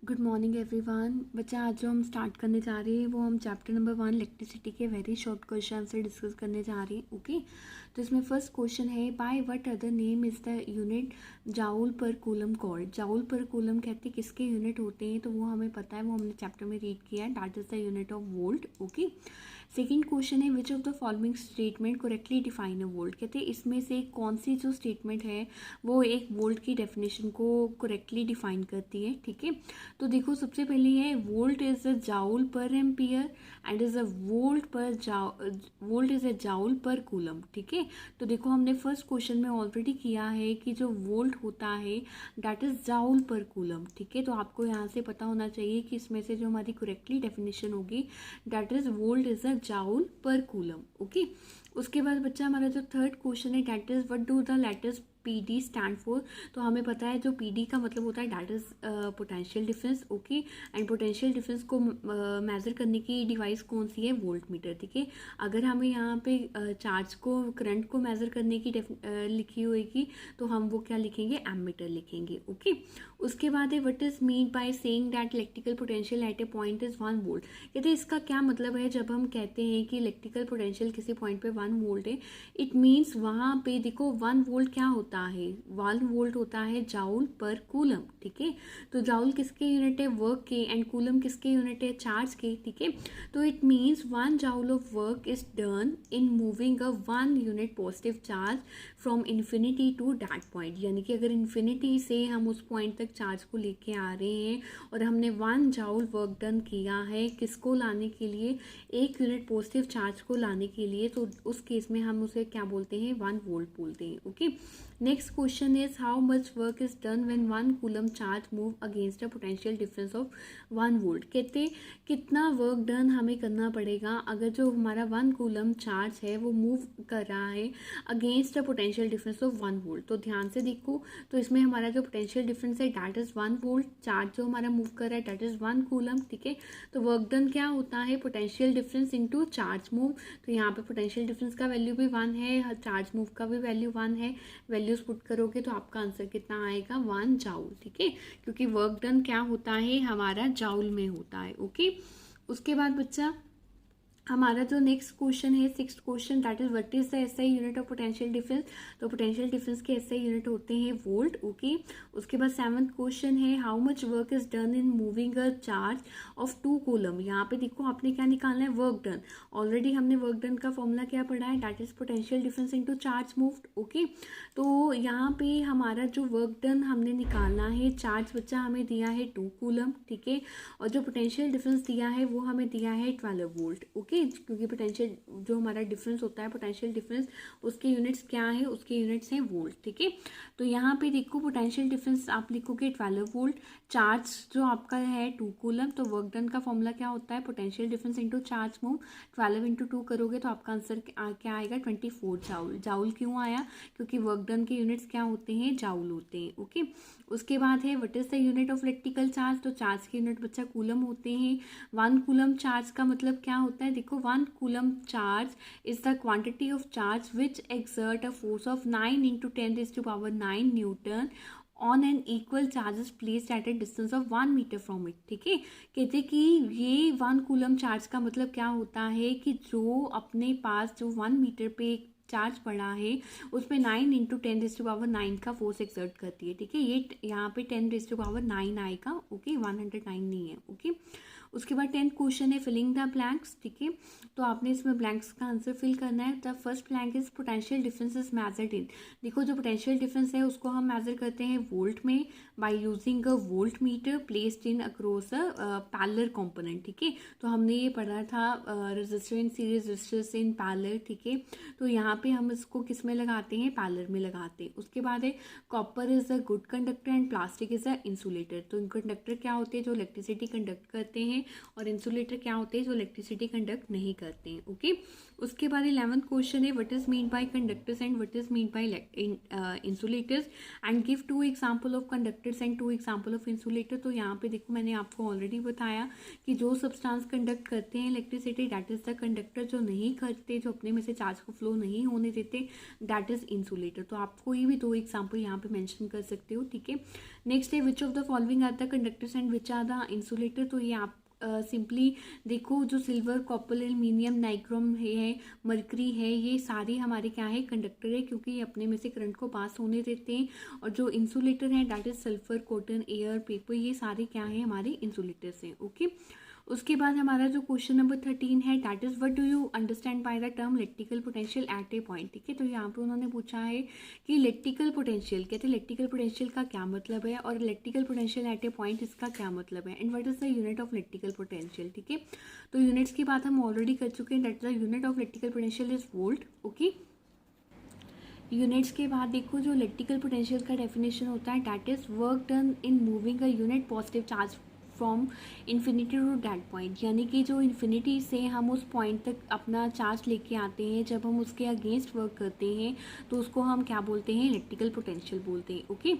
Good morning everyone. बच्चा आज जो हम स्टार्ट करने जा रहे हैं वो हम चैप्टर नंबर 1 इलेक्ट्रिसिटी के वेरी शॉर्ट क्वेश्चन से डिस्कस करने जा रहे हैं। ओके, तो इसमें फर्स्ट क्वेश्चन है, by what other name is the unit joule पर कूलम कॉल्ड। जाउल पर कूलम कहते हैं किसके यूनिट होते हैं, तो वो हमें पता है, वो हमने चैप्टर में रीड किया है, that is the unit of volt. Okay, second question है, which of the following statement correctly define a volt. कहते हैं इसमें से कौन सी जो स्टेटमेंट है वो एक वोल्ट की डेफिनेशन को करेक्टली डिफाइन करती है। ठीक है, तो देखो सबसे पहले है वोल्ट इज अ जाउल पर ampere and is a volt is a joule पर कूलम। ठीक है, तो देखो हमने फर्स्ट क्वेश्चन में ऑलरेडी किया है कि जो वोल्ट होता है दैट इज जाउल पर कूलम। ठीक है, तो आपको यहाँ से पता होना चाहिए कि इसमें से जो हमारी करेक्टली डेफिनेशन होगी that is volt is a joule पर कूलम। ओके, उसके बाद बच्चा हमारा जो थर्ड क्वेश्चन है that is what do the letters PD stand for. तो हमें पता है जो PD का मतलब होता है that is potential difference. Okay, and potential difference को मेजर करने की डिवाइस कौन सी है, वोल्ट मीटर। ठीक है, अगर हमें यहाँ पे चार्ज को करंट को मेजर करने की लिखी होगी तो हम वो क्या लिखेंगे, एमीटर लिखेंगे। ओके, उसके बाद है what is mean by saying that electrical potential at A point is 1 volt. कहते हैं इसका क्या मतलब है जब हम कहते हैं कि इलेक्ट्रिकल पोटेंशियल किसी पॉइंट पे 1 वोल्ट है। इट मीन्स वहाँ पे देखो 1 वोल्ट क्या होता है, 1 वोल्ट होता है जाउल पर कूलम। ठीक है, तो जाउल किसके यूनिट है, वर्क के, एंड कूलम किसके यूनिट है, चार्ज के। ठीक है, तो it means 1 joule of work is done in moving a 1 unit positive charge from infinity to that point. यानी कि अगर इन्फिनिटी से हम उस पॉइंट तक चार्ज को लेके आ रहे हैं और हमने 1 जाउल वर्क डन किया है किसको लाने के लिए, 1 यूनिट पॉजिटिव चार्ज को लाने के लिए, तो उस केस में हम उसे क्या बोलते हैं, 1 वोल्ट बोलते हैं। Okay, next question is how much work is done when 1 coulomb charge move against a potential difference of 1 volt. कहते कितना वर्क डन हमें करना पड़ेगा अगर जो हमारा 1 कूलम चार्ज है वो मूव कर रहा है against a potential difference of 1 volt. तो ध्यान से देखो, तो इसमें हमारा जो पोटेंशियल डिफरेंस है दैट इज 1 वोल्ट, चार्ज जो हमारा मूव कर रहा है दैट इज 1 कूलम। ठीक है, तो वर्क डन क्या होता है, potential difference into charge move. तो यहाँ पे पोटेंशियल डिफरेंस का वैल्यू भी 1 है, चार्ज मूव का भी वैल्यू 1 है। वैल्यूज पुट करोगे तो आपका आंसर कितना आएगा, 1 जाउल। ठीक है, क्योंकि वर्क डन क्या होता है हमारा जाउल में होता है। ओके, उसके बाद बच्चा हमारा जो नेक्स्ट क्वेश्चन है, sixth question, that is what is the SI unit of potential difference. तो पोटेंशियल डिफरेंस के एसआई यूनिट होते हैं वोल्ट। ओके, उसके बाद सेवंथ क्वेश्चन है, how much work is done in moving a charge of 2 coulomb. यहाँ पे देखो आपने क्या निकालना है, वर्क डन। ऑलरेडी हमने वर्क डन का फॉर्मूला क्या पढ़ा है, that is potential difference into charge moved. Okay, तो यहाँ पे हमारा जो वर्क डन हमने निकालना है, चार्ज बच्चा हमें दिया है 2 कूलम। ठीक है, और जो पोटेंशियल डिफरेंस दिया है वो हमें दिया है 12 वोल्ट। ओके, क्योंकि पोटेंशियल जो हमारा डिफरेंस होता है, पोटेंशियल डिफरेंस, उसके यूनिट्स क्या है, उसके यूनिट्स हैं वोल्ट। ठीक है, तो यहाँ पे देखो पोटेंशियल डिफरेंस आप लिखोगे 12 वोल्ट, चार्ज जो आपका है 2 कूलम, तो वर्क डन का फॉर्मूला क्या होता है, potential difference into charge move. 12 into 2 करोगे तो आपका आंसर क्या आएगा, 24 जाउल। जाउल क्यों आया, क्योंकि वर्क डन के यूनिट्स क्या होते हैं, जाउल होते हैं। ओके, उसके बाद है what is the unit of electrical charge. तो चार्ज के यूनिट बच्चा कूलम होते हैं। 1 कूलम चार्ज का मतलब क्या होता है, देखो 1 coulomb charge is the quantity of charge which exert a force of 9 into 10⁹ newton on an equal charges placed at a distance of 1 metre from it. ठीक है, कहते कि ये 1 कूलम चार्ज का मतलब क्या होता है कि जो अपने पास जो 1 मीटर पे चार्ज पड़ा है उसमें 9 इंटू 10⁹ का फोर्स एक्सर्ट करती है। ठीक है, ये यहाँ पे 10⁹ आएगा। ओके, 109 नहीं है। ओके, उसके बाद 10th क्वेश्चन है फिलिंग द ब्लैंक्स। ठीक है, तो आपने इसमें ब्लैंक्स का आंसर फिल करना है। The first blank is potential difference is measured in. देखो जो पोटेंशियल डिफरेंस है उसको हम मेजर करते हैं वोल्ट में by using a volt meter placed in across a parallel component. ठीक है, तो हमने ये पढ़ा था resistor in series, resistor in parallel. ठीक है, तो यहाँ पे हम इसको किस में लगाते हैं, पैरेलल में लगाते हैं। उसके बाद है copper is a good conductor and plastic is a insulator. तो कंडक्टर क्या होते हैं, जो इलेक्ट्रिसिटी कंडक्ट करते हैं, और इंसुलेटर क्या होते हैं, जो इलेक्ट्रिसिटी कंडक्ट नहीं करते हैं। ओके, उसके बाद 11th क्वेश्चन है what is mean bye conductors and what is mean bye insulators and give 2 example of conductors and 2 example of insulator. तो यहाँ पे देखो मैंने आपको ऑलरेडी बताया कि जो सब्सटेंस कंडक्ट करते हैं electricity that is the conductor, जो नहीं करते, जो अपने में से चार्ज को फ्लो नहीं होने देते, दैट इज इंसुलेटर। तो आप कोई भी दो एग्जाम्पल यहाँ पे मेंशन कर सकते हो, ठीक है। नेक्स्ट है which of the following are the conductors and which are the insulator. तो ये आप सिंपली देखो, जो सिल्वर, कॉपर, एल्यूमिनियम, नाइक्रोम है, मरकरी है, ये सारे हमारे क्या है, कंडक्टर है, क्योंकि ये अपने में से करंट को पास होने देते हैं। और जो इंसुलेटर है that is sulphur, cotton, air, paper, ये सारे क्या है, हमारे इंसुलेटर्स हैं, ओके। उसके बाद हमारा जो क्वेश्चन नंबर 13 है that is what do you understand by the term electrical potential at A point, ठीक है। तो यहाँ पे उन्होंने पूछा है कि इलेक्ट्रिकल पोटेंशियल, कहते हैं इलेक्ट्रिकल पोटेंशियल का क्या मतलब है, और electrical potential at A point इसका क्या मतलब है, and what is the unit of electrical potential, ठीक है। तो यूनिट्स की बात हम ऑलरेडी कर चुके हैं, that the unit of electrical potential is volt, okay. Units के बाद देखो, जो इलेक्ट्रिकल पोटेंशियल का डेफिनेशन होता है that is work done in moving a unit positive charge from infinity to that point, यानी कि जो इन्फिनिटी से हम उस पॉइंट तक अपना चार्ज लेके आते हैं, जब हम उसके अगेंस्ट वर्क करते हैं तो उसको हम क्या बोलते हैं, इलेक्ट्रिकल पोटेंशियल बोलते हैं, ओके।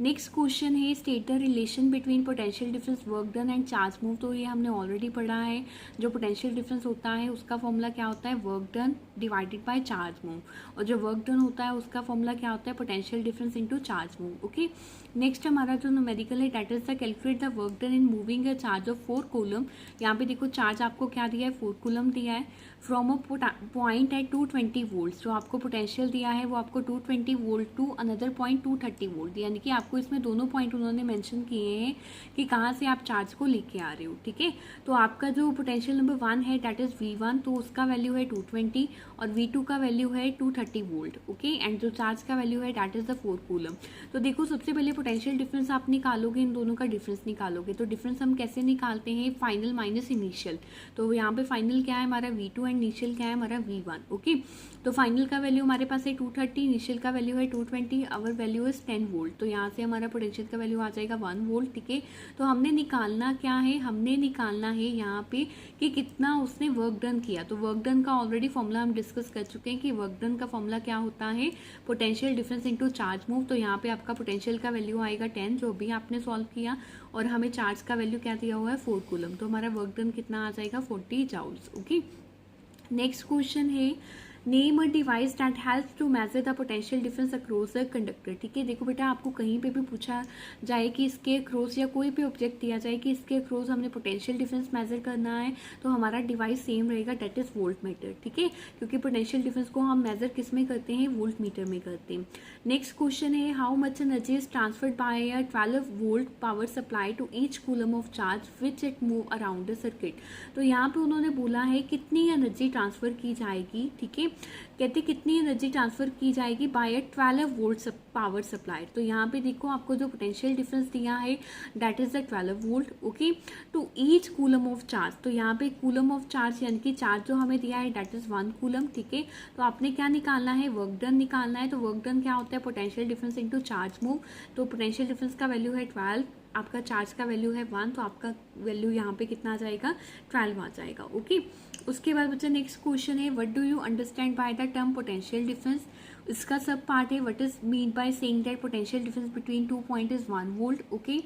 नेक्स्ट क्वेश्चन है state the relation between potential difference work done and charge move. तो ये हमने ऑलरेडी पढ़ा है, जो पोटेंशियल डिफरेंस होता है उसका फॉर्मूला क्या होता है, work done divided by charge move, और जो वर्क डन होता है उसका फॉर्मूला क्या होता है, potential difference into charge move, okay. Next हमारा जो न्यूमेरिकल है that is the calculate the work done in moving a charge of 4 coulomb. यहाँ पे देखो चार्ज आपको क्या दिया है, 4 कूलम दिया है, from a point at 220 volt. जो आपको पोटेंशियल दिया है वो आपको 220 volt to another point 230 volt, यानी कि आपको इसमें दोनों पॉइंट उन्होंने मेंशन किए हैं कि कहाँ से आप चार्ज को लेके आ रहे हो, ठीक है। तो आपका जो पोटेंशियल नंबर 1 है दैट इज V1, तो उसका वैल्यू है 220, और V2 का वैल्यू है 230 वोल्ट, ओके। एंड जो चार्ज का वैल्यू है दैट इज द 4 कूलम। तो देखो सबसे पहले पोटेंशियल डिफरेंस आप निकालोगे, इन दोनों का डिफरेंस निकालोगे। तो डिफरेंस हम कैसे निकालते हैं, फाइनल माइनस इनिशियल। तो यहाँ पे फाइनल क्या है हमारा V2 एंड इनिशियल क्या है हमारा V1, ओके। तो फाइनल का वैल्यू हमारे पास है 230, इनिशियल का वैल्यू है 220, आवर वैल्यू इज 10 वोल्ट। तो यहाँ से हमारा पोटेंशियल का वैल्यू आ जाएगा 1 वोल्ट, ठीक है। तो हमने निकालना क्या है, हमने निकालना है यहाँ पे कि कितना उसने वर्क डन किया। तो वर्क डन का ऑलरेडी फॉर्मूला हम डिस्कस कर चुके हैं कि वर्क डन का फॉर्मूला क्या होता है, potential difference into charge move. तो यहाँ पे आपका पोटेंशियल का वैल्यू आएगा 10, जो भी आपने सॉल्व किया, और हमें चार्ज का वैल्यू क्या दिया हुआ है, 4 कूलम। तो हमारा वर्क डन कितना आ जाएगा, 40 जाउल्स, ओके। नेक्स्ट क्वेश्चन है name a device that helps to measure the potential difference across the conductor, ठीक है। देखो बेटा, आपको कहीं पे भी पूछा जाए कि इसके अक्रॉस, या कोई भी ऑब्जेक्ट दिया जाए कि इसके अक्रॉस हमने पोटेंशियल डिफरेंस मेजर करना है, तो हमारा डिवाइस सेम रहेगा, दैट इज वोल्ट मीटर, ठीक है। क्योंकि पोटेंशियल डिफरेंस को हम मेजर किस में करते हैं, वोल्ट मीटर में करते हैं। नेक्स्ट क्वेश्चन है how much energy is transferred by a 12 volt power supply to each coulomb of charge which it move around the circuit. तो यहाँ पे उन्होंने बोला है कितनी एनर्जी ट्रांसफर की जाएगी, ठीक है। कहते कितनी एनर्जी ट्रांसफर की जाएगी bye a 12 volt power supply. तो यहाँ पे देखो आपको जो पोटेंशियल डिफरेंस दिया है that is the 12 volt, okay. तो ईच कूलम ऑफ चार्ज, तो यहाँ पे कूलम ऑफ चार्ज यानी कि चार्ज जो हमें दिया है दैट इज 1 कूलम, ठीक है। तो आपने क्या निकालना है, वर्क डन निकालना है। तो वर्क डन क्या होता है, potential difference into charge move. तो पोटेंशियल डिफरेंस का वैल्यू है 12, आपका चार्ज का वैल्यू है 1, तो आपका वैल्यू यहाँ पे कितना आ जाएगा, 12 आ जाएगा, ओके। उसके बाद बच्चा नेक्स्ट क्वेश्चन है what do you understand by the term potential difference. इसका सब पार्ट है what is mean by saying that potential difference between 2 point is 1 volt, okay.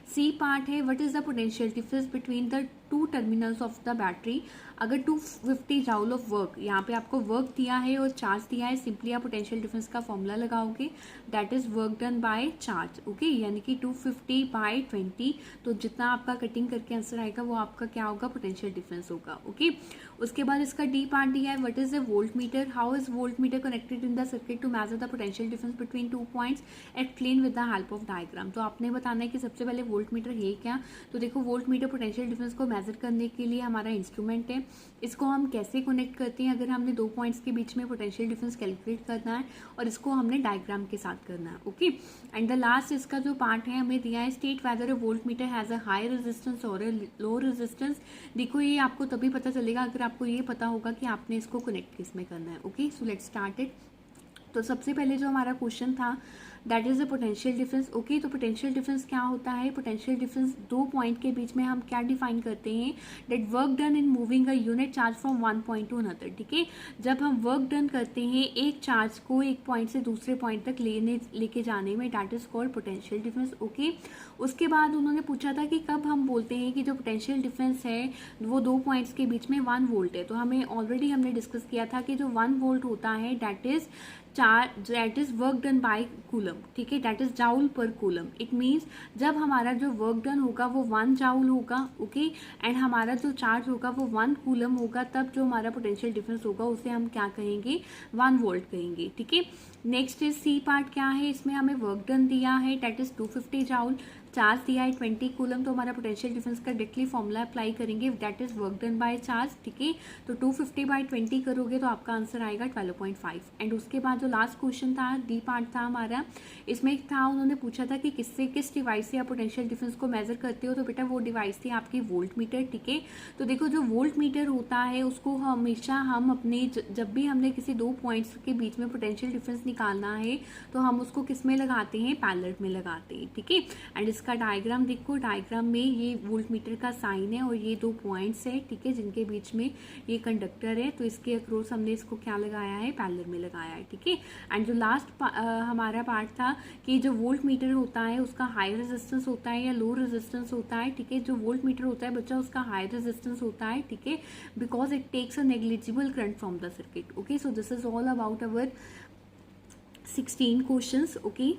C part है what is the potential difference between the 2 terminals of the battery. अगर 250 joule of work, यहाँ पे आपको work दिया है और charge दिया है, सिंपली आप पोटेंशियल डिफरेंस का फॉर्मूला लगाओगे, that is work done by charge, okay. यानी कि 250 बाय 20, तो जितना आपका कटिंग करके आंसर आएगा वो आपका क्या होगा, पोटेंशियल डिफरेंस होगा, ओके। उसके बाद इसका डी पार्ट दिया है what is the volt meter, how is volt meter connected in the circuit to measure the potential difference between 2 points explain with the help of diagram. तो आपने बताना है कि सबसे पहले वोल्ट मीटर है क्या। तो देखो वोल्ट मीटर पोटेंशियल डिफरेंस को मेजर करने के लिए हमारा इंस्ट्रूमेंट है। इसको हम कैसे कनेक्ट करते हैं, अगर हमने 2 पॉइंट्स के बीच में पोटेंशियल डिफरेंस कैलकुलेट करना है, और इसको हमने डायग्राम के साथ करना है, ओके। एंड द लास्ट इसका जो पार्ट है हमें दिया है state whether a volt metre has a high resistance और अ लो रेजिस्टेंस। देखो ये आपको तभी पता चलेगा अगर आपको ये पता होगा कि आपने इसको कनेक्ट किस में करना है, okay. So let's start it. तो सबसे पहले जो हमारा क्वेश्चन था that is the potential difference. Okay, तो पोटेंशियल डिफरेंस क्या होता है? पोटेंशियल डिफरेंस दो पॉइंट के बीच में हम क्या डिफाइन करते हैं? That work done in moving a unit charge from one point two another. ठीक है, जब हम वर्क डन करते हैं एक चार्ज को एक पॉइंट से दूसरे पॉइंट तक लेके जाने में, that is called potential difference. Okay, उसके बाद उन्होंने पूछा था कि कब हम बोलते हैं कि जो पोटेंशियल डिफरेंस है वो दो पॉइंट्स के बीच में 1 वोल्ट है। तो हमने डिस्कस किया था कि जो 1 वोल्ट होता है that is work done by coulomb. ठीक है, दैट इज जाउल पर कूलम। इट मीन्स जब हमारा जो वर्क डन होगा वो 1 जाउल होगा। ओके, एंड हमारा जो चार्ज होगा वो 1 कूलम होगा, तब जो हमारा पोटेंशियल डिफरेंस होगा उसे हम क्या कहेंगे? 1 वोल्ट कहेंगे। ठीक है, नेक्स्ट इज सी पार्ट क्या है? इसमें हमें वर्क डन दिया है दैट इज 250 जाउल, चार्ज दिया है 20 कूलम। तो हमारा पोटेंशियल डिफरेंस का डायरेक्टली फॉर्मूला अप्लाई करेंगे, that is work done by charge. ठीक है, तो 250/20 करोगे तो आपका आंसर आएगा 12.5। एंड उसके बाद जो लास्ट क्वेश्चन था, डी पार्ट था हमारा, इसमें था उन्होंने पूछा था कि किस डिवाइस से आप पोटेंशियल डिफरेंस को मेजर करते हो? तो बेटा वो डिवाइस थी आपकी वोल्ट मीटर। ठीक है, तो देखो जो वोल्ट मीटर होता है उसको हमेशा हम अपने जब भी हमने किसी दो पॉइंट्स के बीच में पोटेंशियल डिफरेंस निकालना है तो हम उसको किस में लगाते हैं? पैरेलल में लगाते हैं। ठीक है, एंड इसका डायग्राम देखो, डायग्राम में ये वोल्ट मीटर का साइन है और ये दो पॉइंट्स है। ठीक है, जिनके बीच में ये कंडक्टर है, तो इसके अक्रॉस हमने इसको क्या लगाया है? पैरेलल में लगाया है। ठीक है, एंड जो लास्ट हमारा पार्ट था कि जो वोल्ट मीटर होता है उसका हाई रेजिस्टेंस होता है या लो रेजिस्टेंस होता है। ठीक है, जो वोल्ट मीटर होता है बच्चा उसका हाई रेजिस्टेंस होता है। ठीक है, because it takes a negligible current from the circuit. Okay, so this is all about our 16 questions. Okay,